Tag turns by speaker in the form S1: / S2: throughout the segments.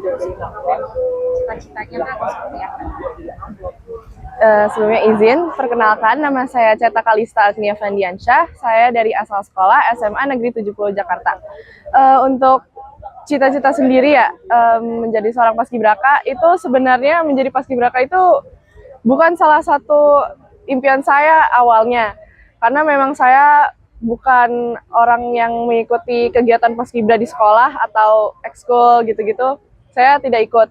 S1: terus cita-citanya kan seperti apa?
S2: Sebelumnya izin, perkenalkan nama saya Ceta Kalista Agnia Fandiansyah. Saya dari asal sekolah SMA Negeri 70 Jakarta. Untuk cita-cita sendiri ya, menjadi seorang paskibraka itu sebenarnya menjadi paskibraka itu bukan salah satu impian saya awalnya. Karena memang saya bukan orang yang mengikuti kegiatan paskibra di sekolah atau ekskul gitu-gitu. Saya tidak ikut.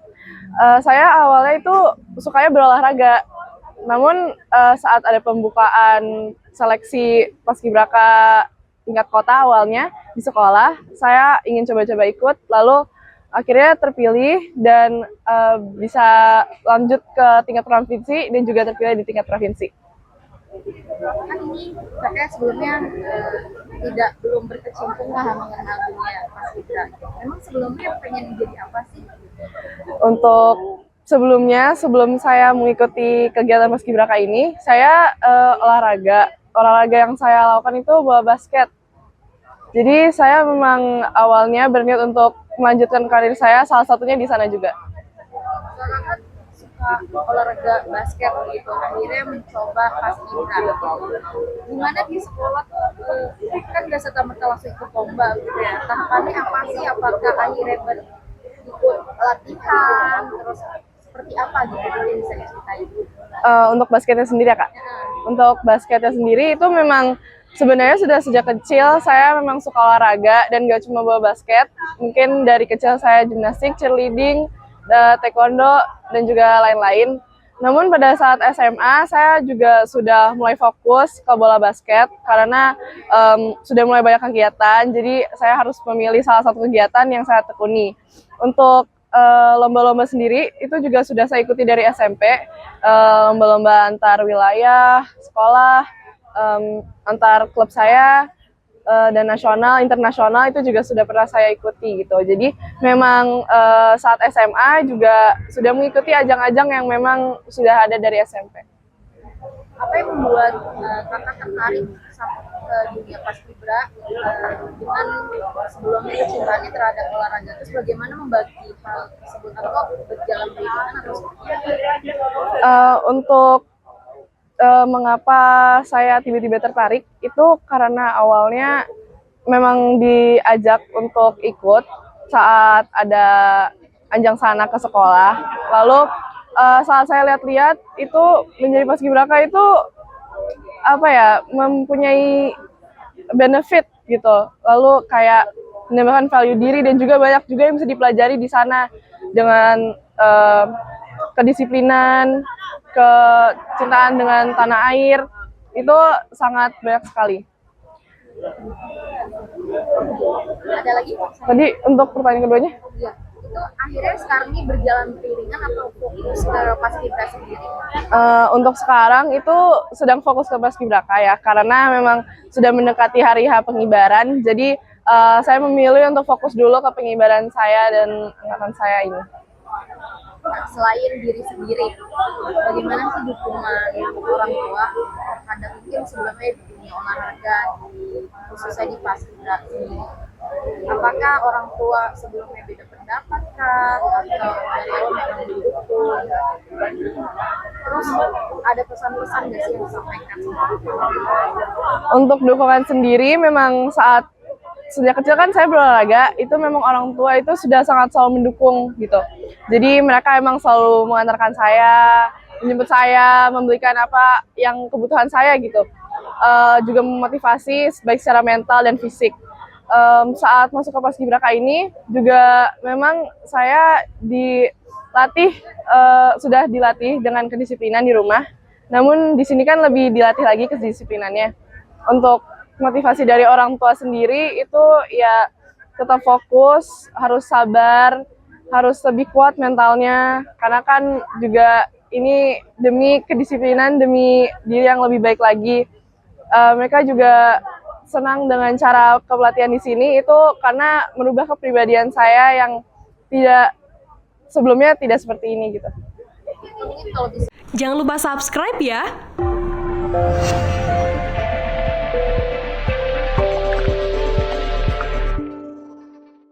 S2: Saya awalnya itu sukanya berolahraga. Namun saat ada pembukaan seleksi paskibraka tingkat kota awalnya di sekolah, saya ingin coba-coba ikut, lalu akhirnya terpilih dan bisa lanjut ke tingkat provinsi dan juga terpilih di tingkat provinsi.
S1: Kan ini kakak sebelumnya belum berkecimpung lah mengenal dunia paskibra. Emang sebelumnya pengen jadi apa sih?
S2: Untuk sebelumnya, sebelum saya mengikuti kegiatan paskibraka ini, saya olahraga. Olahraga yang saya lakukan itu bola basket. Jadi saya memang awalnya berniat untuk melanjutkan karir saya, salah satunya di sana juga.
S1: Kakak kan suka olahraga basket gitu, akhirnya mencoba paskibra. Gimana di sekolah tuh kan nggak serta-merta langsung ikut lomba gitu ya. Tahapannya apa sih? Apakah akhirnya ikut latihan, terus seperti apa gitu? Mungkin bisa diceritain.
S2: Untuk basketnya sendiri ya Kak? Untuk basketnya sendiri itu memang sebenarnya sudah sejak kecil saya memang suka olahraga dan gak cuma bola basket. Mungkin dari kecil saya gimnastik, cheerleading, taekwondo, dan juga lain-lain. Namun pada saat SMA saya juga sudah mulai fokus ke bola basket karena sudah mulai banyak kegiatan, jadi saya harus memilih salah satu kegiatan yang saya tekuni. Untuk lomba-lomba sendiri itu juga sudah saya ikuti dari SMP, lomba-lomba antar wilayah, sekolah, antar klub saya, dan nasional, internasional itu juga sudah pernah saya ikuti gitu. Jadi memang saat SMA juga sudah mengikuti ajang-ajang yang memang sudah ada dari SMP.
S1: Apa yang membuat kakak tertarik ke dunia paskibra dengan sebelumnya kecintaannya terhadap olahraga, terus bagaimana membagi hal tersebut atau berjalan beriringan atau seperti apa?
S2: Untuk mengapa saya tiba-tiba tertarik itu karena awalnya memang diajak untuk ikut saat ada ajang sana ke sekolah. Lalu saat saya lihat-lihat itu menjadi paskibraka itu apa ya, mempunyai benefit gitu. Lalu kayak menambahkan value diri dan juga banyak juga yang bisa dipelajari di sana dengan kedisiplinan, kecintaan dengan tanah air, itu sangat banyak sekali.
S1: Ada lagi?
S2: Tadi untuk pertanyaan keduanya?
S1: Ya, itu akhirnya sekarang ini berjalan beriringan atau fokus ke paskibra sendiri?
S2: Untuk sekarang itu sedang fokus ke paskibraka ya, karena memang sudah mendekati hari H pengibaran, jadi saya memilih untuk fokus dulu ke pengibaran saya dan angkatan saya ini.
S1: Nah, selain diri sendiri, bagaimana sih dukungan orang tua terhadap mungkin sebelumnya di dunia olahraga, khususnya di paskibra ini? Apakah orang tua sebelumnya beda pendapat kah, atau dari awal memang mendukung? Terus ada pesan-pesan nggak sih yang disampaikan sama orang tua?
S2: Untuk dukungan sendiri memang saat sejak kecil kan saya berolahraga, itu memang orang tua itu sudah sangat selalu mendukung gitu. Jadi mereka emang selalu mengantarkan saya, menjemput saya, membelikan apa yang kebutuhan saya gitu. Juga memotivasi baik secara mental dan fisik. Saat masuk ke paskibraka ini juga memang saya sudah dilatih dengan kedisiplinan di rumah. Namun di sini kan lebih dilatih lagi kedisiplinannya. Untuk motivasi dari orang tua sendiri itu ya tetap fokus, harus sabar, harus lebih kuat mentalnya, karena kan juga ini demi kedisiplinan, demi diri yang lebih baik lagi. Mereka juga senang dengan cara kepelatihan di sini itu karena merubah kepribadian saya yang sebelumnya tidak seperti ini gitu.
S3: Jangan lupa subscribe ya.